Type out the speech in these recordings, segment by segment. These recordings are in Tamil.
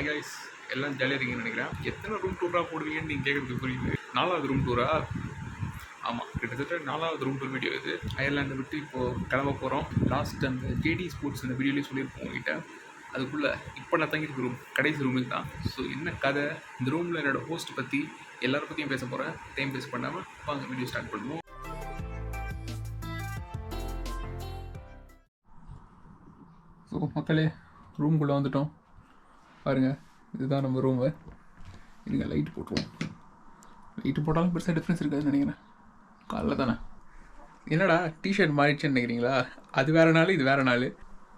கைஸ் எல்லாம் ஜாலியாக இருக்கீங்கன்னு நினைக்கிறேன். எத்தனை ரூம் டூராக போடுவீங்கன்னு நீங்கள் கேட்குறதுக்கு புரியுது. 4வது ரூம் டூரா? ஆமாம், கிட்டத்தட்ட 4வது ரூம் டூர் வீடியோ இது. அயர்லாண்டை விட்டு இப்போது கிளம்ப போகிறோம். லாஸ்ட் அந்த ஜேடி ஸ்போர்ட்ஸ் அந்த வீடியோலேயே சொல்லியிருப்போம் உங்ககிட்ட. அதுக்குள்ளே இப்போ நான் தங்கியிருக்க ரூம் கடைசி ரூமுக்கு தான். ஸோ என்ன கதை, இந்த ரூமில் என்னோடய ஹோஸ்ட் பற்றி எல்லாரை பற்றியும் பேச போகிறேன். டைம் வேஸ்ட் பண்ணாமல் வாங்க வீடியோ ஸ்டார்ட் பண்ணுவோம். ஸோ மக்களே, ரூம்குள்ளே வந்துட்டோம். பாருங்கள், இதுதான் நம்ம ரூமு. இதுங்க லைட்டு போட்டுருவோம். லைட்டு போட்டாலும் பெருசாக டிஃப்ரென்ஸ் இருக்காதுன்னு நினைக்கிறேன். காலைல தானே. என்னடா டிஷர்ட் மாறிடுச்சுன்னு நினைக்கிறீங்களா? அது வேறு நாள், இது வேறு நாள்.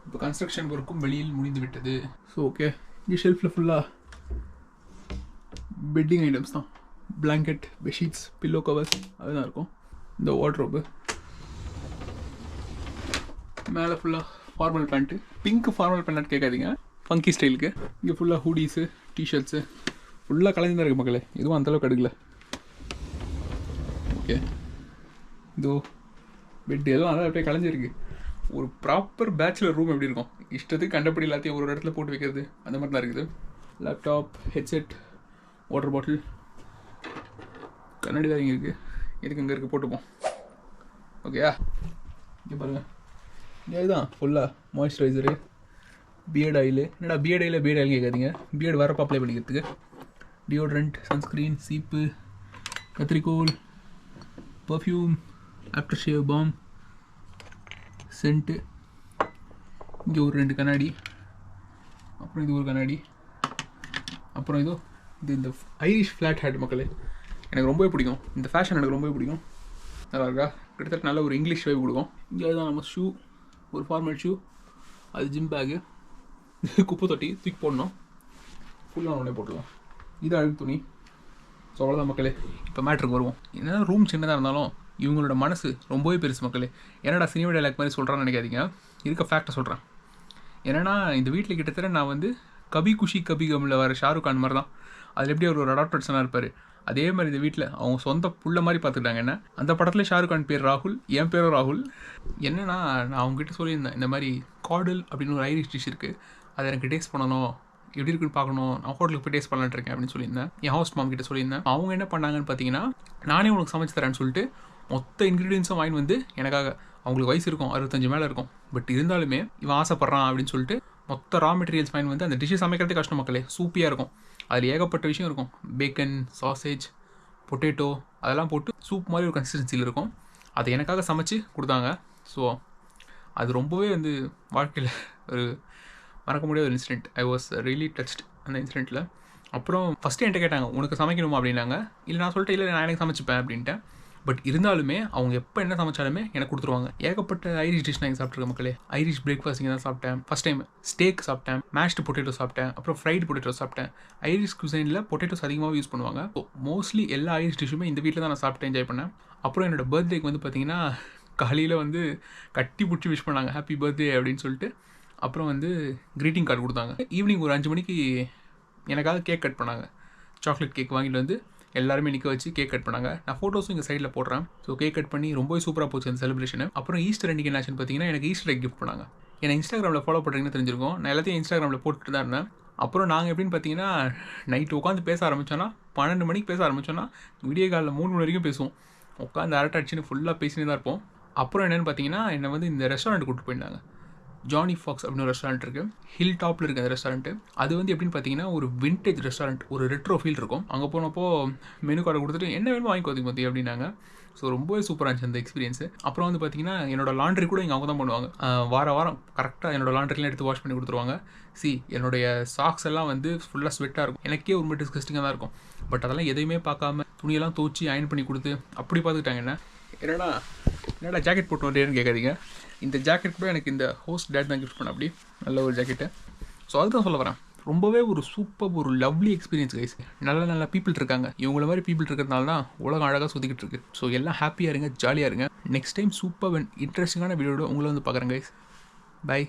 இப்போ கன்ஸ்ட்ரக்ஷன் ஒர்க்கும் வெளியில் முடிந்து விட்டது. ஸோ ஓகே, இங்கே ஷெல்ஃபில் ஃபுல்லாக பெட்டிங் ஐட்டம்ஸ் தான். பிளாங்கெட், பெட்ஷீட்ஸ், பில்லோ கவர்ஸ் அதுதான் இருக்கும். இந்த வார்ட்ரோப்பு மேலே ஃபுல்லாக formal pant. Pink formal pant கேட்காதீங்க, ஃபங்கி ஸ்டைலுக்கு. இங்கே ஃபுல்லாக ஹூடிஸு, டிஷர்ட்ஸு ஃபுல்லாக கலைஞ்சு தான் இருக்குது மக்களே. எதுவும் அந்தளவுக்கு எடுக்கல. ஓகே, இதோ பெட் எல்லாம் அதான் அப்படியே கலைஞ்சிருக்கு. ஒரு ப்ராப்பர் பேச்சுலர் ரூம் எப்படி இருக்கும்? இஷ்டத்துக்கு கண்டபடி எல்லாத்தையும் ஒரு இடத்துல போட்டு வைக்கிறது, அந்த மாதிரி தான் இருக்குது. லேப்டாப், ஹெட்செட், வாட்டர் பாட்டில், கண்ணாடி தான் இங்கே இருக்குது. எதுக்கு இங்கே இருக்குது போட்டுப்போம். ஓகேயா? இங்கே பாருங்கள், இதுதான் ஃபுல்லாக மாய்ஸ்சரைசரு, பியர்ட் ஆயிலு. என்னடா பியர்ட் ஆயில் கேட்காதீங்க, பியர்டு வரப்போ அப்ளை பண்ணிக்கிறதுக்கு. டியோட்ரண்ட், சன்ஸ்க்ரீன், சீப்பு, கத்திரிக்கோல், perfume, after shave balm, scent. இங்கே ஒரு 2 கண்ணாடி, அப்புறம் இது ஒரு கண்ணாடி, அப்புறம் இது இந்த ஐரிஷ் ஃப்ளாட் ஹேட் மக்களே. எனக்கு ரொம்பவே பிடிக்கும் இந்த ஃபேஷன், எனக்கு ரொம்பவே பிடிக்கும். நல்லா இருக்கா? கிட்டத்தட்ட நல்ல ஒரு இங்கிலீஷ் வைப் கொடுக்கும். இங்கே அதுதான் நம்ம ஷூ, ஒரு ஃபார்மல் ஷூ, அது ஜிம் பேகு, குப்பை தொட்டி தூக்கி போடணும். ஃபுல்லாக உடனே போட்டுடலாம். இது அழுக்கு துணி. ஸோ அவ்வளோதான் மக்களே. இப்போ மேட்ருக்கு வருவோம். என்னென்னா ரூம் சின்னதாக இருந்தாலும் இவங்களோட மனசு ரொம்பவே பெருசு மக்களே. என்னடா சினிமா டைலாக் மாதிரி சொல்கிறான்னு நினைக்காதீங்க, இருக்க ஃபேக்டை சொல்கிறேன். ஏன்னா இந்த வீட்டில் கிட்டத்தட்ட நான் வந்து கபி குஷி கபி கமில் வர ஷாருக் கான் மாதிரி தான். அதில் எப்படி ஒரு அடாப்டர்ஸனாக இருப்பார், அதே மாதிரி இந்த வீட்டில் அவங்க சொந்த புள்ள மாதிரி பார்த்துக்கிட்டாங்க என்ன. அந்த படத்தில் ஷாருக் கான் பேர் ராகுல், என் பேரும் ராகுல். என்னென்னா நான் அவங்ககிட்ட சொல்லியிருந்தேன், இந்த மாதிரி காடல் அப்படின்னு ஒரு ஐரிஷ் டிஷ் இருக்குது, அதை எனக்கு டேஸ்ட் பண்ணணும், எப்படி இருக்குன்னு பார்க்கணும், நான் ஹோட்டலுக்கு போய் டேஸ்ட் பண்ணலான்னு இருக்கேன் அப்படின்னு சொல்லியிருந்தேன். என் ஹவுஸ் மாம் கிட்ட சொல்லியிருந்தேன். அவங்க என்ன பண்ணாங்கன்னு பார்த்தீங்கன்னா, நானே உனக்கு சமைச்சு தரேன்னு சொல்லிட்டு மொத்த இன்க்ரீடியன்ஸும் வாங்கி வந்து எனக்காக. அவங்களுக்கு வயசு இருக்கும், 65 மேலே இருக்கும். பட் இருந்தாலுமே இவன் ஆசைப்பட்றான் அப்படின்னு சொல்லிட்டு மொத்த ரா மெட்டீரியல்ஸ் வாங்கி வந்து அந்த டிஷ்ஷை சமைக்கிறதே கஷ்டம் மக்களே. சூப்பியாக இருக்கும். அதில் ஏகப்பட்ட விஷயம் இருக்கும். பேக்கன், சாசேஜ், பொட்டேட்டோ அதெல்லாம் போட்டு சூப் மாதிரி ஒரு கன்சிஸ்டன்சியில் இருக்கும். அதை எனக்காக சமைச்சு கொடுத்தாங்க. ஸோ அது ரொம்பவே வந்து வாழ்க்கையில் ஒரு மறக்க முடியாத ஒரு incident. I was really touched அந்த இன்சிடென்ட்டில். அப்புறம் ஃபஸ்ட்டு என்கிட்ட கேட்டாங்க, உனக்கு சமைக்கணுமா அப்படின்னாங்க. இல்லை நான் சொல்லிட்டு, இல்லை நான் எனக்கு சமைச்சிப்பேன் அப்படின்ட்டேன். பட் இருந்தாலுமே அவங்க எப்போ என்ன சமைச்சாலுமே எனக்கு கொடுத்துருவாங்க. ஏகப்பட்ட ஐரிஷ் டிஷ் நான் இங்கே சாப்பிட்ருக்கேன் மக்களே. ஐரிஷ் பிரேக்ஃபாஸ்ட் இங்கே தான் சாப்பிட்டேன். ஃபஸ்ட் டைம் ஸ்டேக் சாப்பிட்டேன், மேஷ்டு பொட்டேட்டோ சாப்பிட்டேன், அப்புறம் ஃப்ரைடு பொட்டேட்டோ சாப்பிட்டேன். ஐரிஷ் குசைனில் பொட்டேட்டோஸ் அதிகமாக யூஸ் பண்ணுவாங்க. மோஸ்ட்லி எல்லா ஐரிஷ் டிஷ்ஷுமே இந்த வீட்டில் தான் நான் சாப்பிட்டு என்ஜாய் பண்ணேன். அப்புறம் என்னோடய பர்த்டேக்கு வந்து பார்த்திங்கன்னா காலையில் வந்து கட்டி பிடிச்சி விஷ் பண்ணாங்க, ஹாப்பி பர்த்டே அப்படின்னு சொல்லிட்டு. அப்புறம் வந்து க்ரீட்டிங் கார்டு கொடுத்தாங்க. ஈவினிங் ஒரு 5 மணிக்கு எனக்காக கேக் கட் பண்ணாங்க. சாக்லேட் கேக் வாங்கிட்டு வந்து எல்லாருமே நிற்க வச்சு கேக் கட் பண்ணாங்க. நான் ஃபோட்டோஸும் இங்கே சைடில் போடுறேன். ஸோ கேக் கட் பண்ணி ரொம்பவே சூப்பராக போச்சு அந்த செலிப்ரேஷன். அப்புறம் ஈஸ்டர் அன்றைக்கி என்னாச்சுன்னு பார்த்தீங்கன்னா, எனக்கு ஈஸ்டர் எக் கிஃப்ட் பண்ணாங்க. ஏன்னா இன்ஸ்டாகிராமில் ஃபாலோ பண்ணுறீங்கன்னு தெரிஞ்சிருக்கும். நான் எல்லாத்தையும் இன்ஸ்டாகிராமில் போட்டுட்டு தான் இருந்தேன். அப்புறம் நாங்கள் எப்படின்னு பார்த்தீங்கன்னா, நைட்டு உட்காந்து பேச ஆரம்பித்தோன்னா 12 மணிக்கு பேச ஆரம்பித்தோன்னா விடிய காலையில் 3 மணி வரைக்கும் பேசுவோம். உட்காந்து அரட்டை அடிச்சுன்னு ஃபுல்லாக பேசினே தான் இருப்போம். அப்புறம் என்னென்னு பார்த்தீங்கன்னா, என்னை வந்து இந்த ரெஸ்டாரண்ட் கூப்பிட்டு போயிருந்தாங்க. ஜானி ஃபாக்ஸ் அப்படின்னு ஒரு ரெஸ்டாரண்ட் இருக்குது, ஹில் டாப்பில் இருக்குது அந்த ரெஸ்டாரண்ட்டு. அது வந்து எப்படின்னு பார்த்தீங்கன்னா ஒரு விண்டேஜ் ரெஸ்டாரண்ட், ஒரு ரெட்ரோ ஃபீல் இருக்கும். அங்கே போனப்போ மெனு கார்டை கொடுத்துட்டு என்ன வேணுமோ வாங்கிக்கோதிங்க மத்தி அப்படின்னாங்க. ஸோ ரொம்பவே சூப்பராக இருந்துச்சு அந்த எக்ஸ்பீரியன்ஸு. அப்புறம் வந்து பார்த்தீங்கன்னா என்னோடய லாண்ட்ரி கூட இங்கே அவங்க தான் பண்ணுவாங்க. வாரம் கரெக்டாக என்னோடய லாண்ட்ரிலாம் எடுத்து வாஷ் பண்ணி கொடுத்துருவாங்க. என்னுடைய சாக்ஸ் எல்லாம் வந்து ஃபுல்லாக ஸ்வெட்டாக இருக்கும். எனக்கே ஒரு மாதிரி டிஸ்கஸ்டிங்காக தான் இருக்கும். பட் அதெல்லாம் எதையுமே பார்க்காம துணியெல்லாம் துவச்சி அயன் பண்ணி கொடுத்து அப்படி பார்த்துக்கிட்டாங்க. என்னடா ஜாக்கெட் போட்டு வரேன்னு கேட்காதீங்க. இந்த ஜாக்கெட் கூட எனக்கு இந்த ஹோஸ்ட் டேட் தான் கிஃப்ட் பண்ண. அப்படி நல்ல ஒரு ஜாக்கெட்டு. ஸோ அதுதான் சொல்ல வரேன். ரொம்பவே ஒரு சூப்பர் ஒரு லவ்லி எக்ஸ்பீரியன்ஸ் கைஸ். நல்ல பீப்புள் இருக்காங்க. இவங்கள மாதிரி பீப்புள் இருக்கிறதுனால தான் உலகம் அழகாக சுற்றிக்கிட்டு இருக்கு. ஸோ எல்லாம் ஹாப்பியாக இருங்க, ஜாலியாக இருங்க. நெக்ஸ்ட் டைம் சூப்பர் இன்ட்ரெஸ்டிங்கான வீடியோட உங்களை வந்து பார்க்குறேன் கைஸ். பை.